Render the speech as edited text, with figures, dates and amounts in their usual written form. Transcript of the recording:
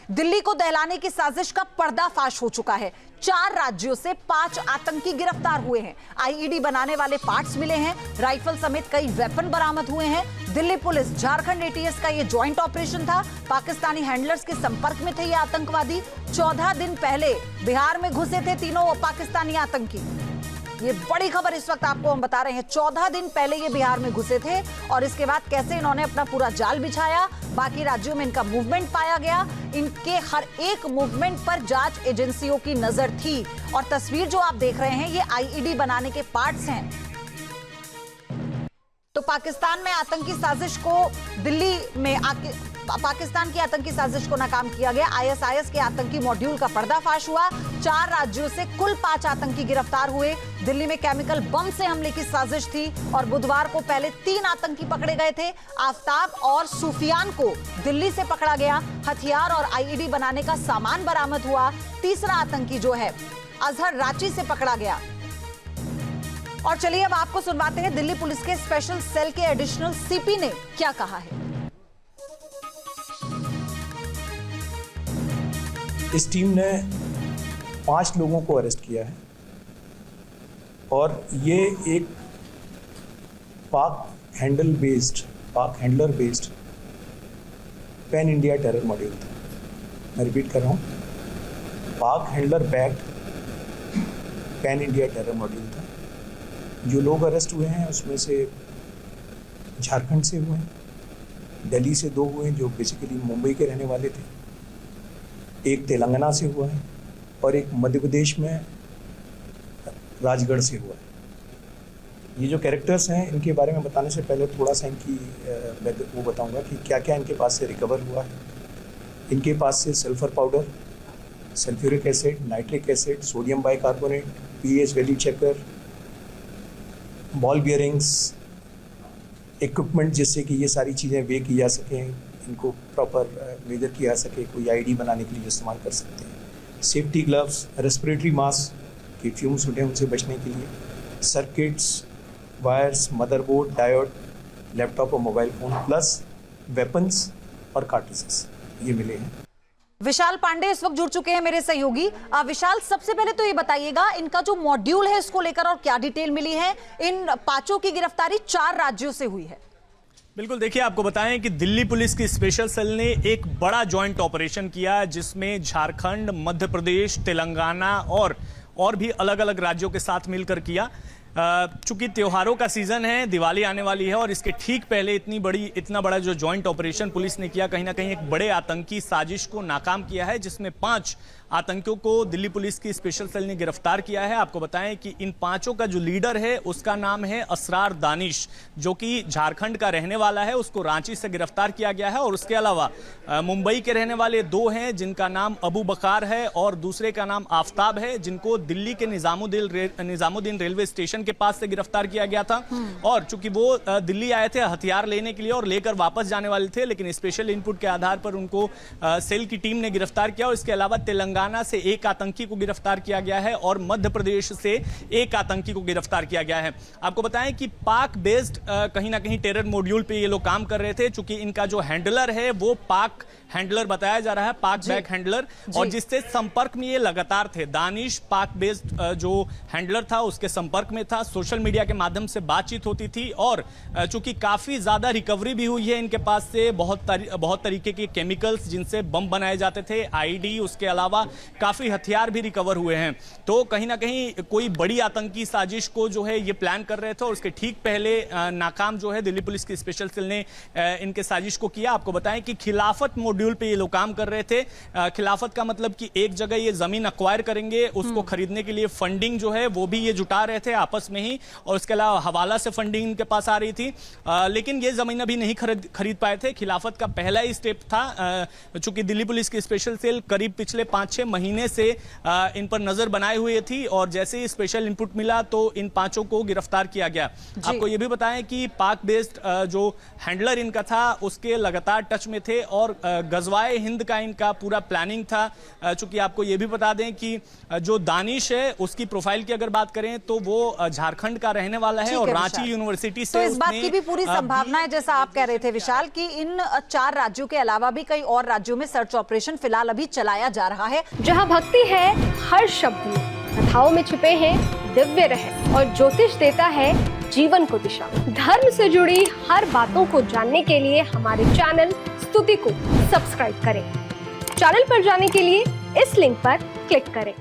दिल्ली को दहलाने की साजिश का पर्दाफाश हो चुका है। 4 राज्यों से 5 आतंकी गिरफ्तार हुए हैं। आईईडी बनाने वाले पार्ट्स मिले हैं, राइफल समेत कई वेपन बरामद हुए हैं। दिल्ली पुलिस झारखंड एटीएस का ये ज्वाइंट ऑपरेशन था। पाकिस्तानी हैंडलर्स के संपर्क में थे ये आतंकवादी। 14 दिन पहले बिहार में घुसे थे तीनों पाकिस्तानी आतंकी। ये बड़ी खबर इस वक्त आपको हम बता रहे हैं। 14 दिन पहले ये बिहार में घुसे थे और इसके बाद कैसे इन्होंने अपना पूरा जाल बिछाया, बाकी राज्यों में इनका मूवमेंट पाया गया। इनके हर एक मूवमेंट पर जांच एजेंसियों की नजर थी। और तस्वीर जो आप देख रहे हैं ये आईईडी बनाने के पार्ट्स हैं। तो पाकिस्तान में आतंकी साजिश को दिल्ली में पाकिस्तान की आतंकी साजिश को नाकाम किया गया। आईएसआईएस के आतंकी मॉड्यूल का पर्दाफाश हुआ। 4 राज्यों से कुल 5 आतंकी गिरफ्तार हुए। दिल्ली में केमिकल बम से हमले की साजिश थी और बुधवार को पहले 3 आतंकी पकड़े गए थे। आफ्ताब और सुफियान को दिल्ली से पकड़ा गया। हथियार और आईईडी बनाने का सामान बरामद हुआ। तीसरा आतंकी जो है अजहर रांची से पकड़ा गया। और चलिए अब आपको सुनवाते हैं दिल्ली पुलिस के स्पेशल सेल के एडिशनल सीपी ने क्या कहा है। इस टीम ने 5 लोगों को अरेस्ट किया है और ये एक पाक handler based pan India terror module था। मैं रिपीट कर रहा हूँ, पाक handler backed pan India terror module था। जो लोग अरेस्ट हुए हैं उसमें से झारखंड से हुए हैं, दिल्ली से 2 हुए हैं जो बेसिकली मुंबई के रहने वाले थे, एक तेलंगाना से हुआ है और एक मध्य प्रदेश में राजगढ़ से हुआ है। ये जो कैरेक्टर्स हैं इनके बारे में बताने से पहले थोड़ा सा इनकी वो बताऊंगा कि क्या क्या इनके पास से रिकवर हुआ है। इनके पास से sulphur powder, sulphuric acid, nitric acid, sodium bicarbonate, pH value checker, ball bearings, equipment जिससे कि ये सारी चीज़ें वे की जा सकें, इनको प्रॉपर मेजर किया जा सके, कोई आईडी बनाने के लिए इस्तेमाल कर सकते हैं। सेफ्टी ग्लव्स, रेस्पिरेटरी मास्क के फ्यूम्स होते हैं उनसे बचने के लिए, circuits, wires, motherboard, diode, laptop और मोबाइल फ़ोन, प्लस वेपन्स और कार्ट्रिजेस ये मिले हैं। विशाल पांडे इस वक्त जुड़ चुके हैं मेरे सहयोगी। विशाल, सबसे पहले तो ये बताइएगा इनका जो मॉड्यूल है इसको लेकर और क्या डिटेल मिली है। इन 5 की गिरफ्तारी 4 राज्यों से हुई है। बिल्कुल, देखिए आपको बताएं कि दिल्ली पुलिस की स्पेशल सेल ने एक बड़ा जॉइंट ऑपरेशन किया जिसमें झारखंड, मध्य प्रदेश, तेलंगाना और भी अलग अलग राज्यों के साथ मिलकर किया। चूंकि त्योहारों का सीजन है, दिवाली आने वाली है और इसके ठीक पहले इतना बड़ा जो जॉइंट ऑपरेशन पुलिस ने किया, कहीं ना कहीं एक बड़े आतंकी साजिश को नाकाम किया है जिसमें 5 आतंकियों को दिल्ली पुलिस की स्पेशल सेल ने गिरफ्तार किया है। आपको बताएं कि इन 5 का जो लीडर है उसका नाम है असरार दानिश, जो कि झारखंड का रहने वाला है। उसको रांची से गिरफ्तार किया गया है और उसके अलावा मुंबई के रहने वाले 2 हैं जिनका नाम अबू बकार है और दूसरे का नाम आफ्ताब है, जिनको दिल्ली के निजामुद्दीन रेलवे स्टेशन के पास से गिरफ्तार किया गया था। और चूंकि वो दिल्ली आए थे हथियार लेने के लिए और लेकर वापस जाने वाले थे, लेकिन स्पेशल इनपुट के आधार पर उनको सेल की टीम ने गिरफ्तार किया। और इसके अलावा तेलंगाना से एक आतंकी को गिरफ्तार किया गया है और मध्य प्रदेश से एक आतंकी को गिरफ्तार किया गया है। आपको बताएं कि पाक बेस्ड कहीं ना कहीं टेरर मॉड्यूल पे ये लोग काम कर रहे थे। चूंकि इनका जो हैंडलर है वो पाक हैंडलर बताया जा रहा है, पाक बैक हैंडलर, और जिससे संपर्क में ये लगातार थे। दानिश पाक बेस्ड जो हैंडलर था उसके संपर्क में था, सोशल मीडिया के माध्यम से बातचीत होती थी और चूंकि काफी ज्यादा रिकवरी भी हुई है इनके पास से बहुत तरीके के केमिकल्स जिनसे बम बनाए जाते थे, आईडी, उसके अलावा काफी हथियार भी रिकवर हुए हैं। तो कहीं ना कहीं कोई बड़ी आतंकी साजिश को जो है ये प्लान कर रहे थे और उसके ठीक पहले नाकाम जो है दिल्ली पुलिस की स्पेशल सेल ने इनके साजिश को किया। आपको बताएं कि खिलाफत मॉड्यूल पे ये लोग काम कर रहे थे। खिलाफत का मतलब कि एक जगह ये जमीन अक्वायर करेंगे, उसको खरीदने के लिए फंडिंग जो है वो भी ये जुटा रहे थे आपस में ही, और उसके अलावा हवाला से फंडिंग इनके पास आ रही थी। लेकिन ये जमीन अभी नहीं खरीद पाए थे। खिलाफत का पहला ही स्टेप था। चूंकि दिल्ली पुलिस की स्पेशल सेल करीब पिछले 5-6 महीने से इन पर नजर बनाए हुए थी और जैसे ही स्पेशल इनपुट मिला तो इन 5 को गिरफ्तार किया गया। आपको यह भी बताएं कि पाक बेस्ड जो हैंडलर इनका था उसके लगातार टच में थे और गजवाए हिंद का इनका पूरा प्लानिंग था। चूंकि आपको यह भी बता दें कि जो दानिश है उसकी प्रोफाइल की अगर बात करें तो वो झारखंड का रहने वाला है ठीक और है, रांची विशाल। यूनिवर्सिटी से तो इस बात उसने, की भी पूरी संभावना है, जैसा आप कह रहे थे विशाल, कि इन 4 राज्यों के अलावा भी कई और राज्यों में सर्च ऑपरेशन फिलहाल अभी चलाया जा रहा है। जहां भक्ति है हर शब्द में, कथाओं में छुपे हैं दिव्य रहस्य और ज्योतिष देता है जीवन को दिशा। धर्म से जुड़ी हर बातों को जानने के लिए हमारे चैनल स्तुति को सब्सक्राइब करें। चैनल पर जाने के लिए इस लिंक पर क्लिक करें।